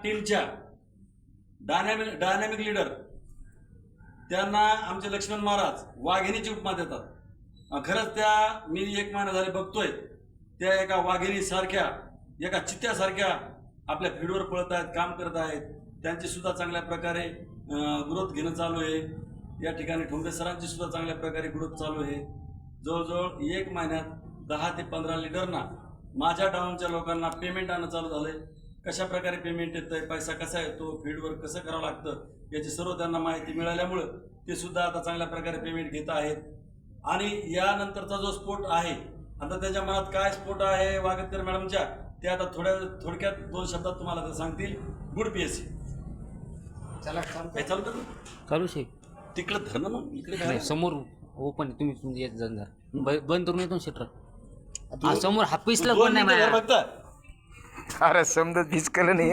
टीमच्या dynamic leader त्यांना आमचे लक्ष्मण महाराज वाघिणीची उपमा देतात। खरंच त्या मी 1 महिना झाले बघतोय त्या एका वाघिणी सारख्या एका चित्त्यासारख्या आपल्या फील्डवर पळत आहेत, काम करत आहेत। त्यांची सुद्धा चांगल्या प्रकारे ग्रोथ घेणं चालू आहे। या ठिकाणी ठोंबरे सरांची सुद्धा चांगल्या प्रकारे ग्रोथ चालू आहे। जवळजवळ 1 महिन्यात 10 ते 15 लीडरना माझ्या डाऊनच्या लोकांना पेमेंट आणणं चालू झालंय। कशा प्रकारे पेमेंट येतंय, पैसा कसा येतो, फील्डवर कसं करावं लागतं याची सर्व त्यांना माहिती मिळाल्यामुळं ते सुद्धा आता चांगल्या प्रकारे पेमेंट घेत आहेत। आणि यानंतरचा जो स्पोर्ट आहे, आता त्याच्या मनात काय स्पोर्ट आहे वागतकर मॅडमच्या, ते आता थोडक्यात 2 शब्दात तुम्हाला ते सांगतील। गुड पीएससी चला काय चालू करू चालू शेख तिकडे धरणं मग इकडे नाही समोर ओपन तुम्ही येत जाणार बंद करून येतो शटर समोर हाफिसला कोण नाही माझ्या बघता अरे समजा दिसकलं नाही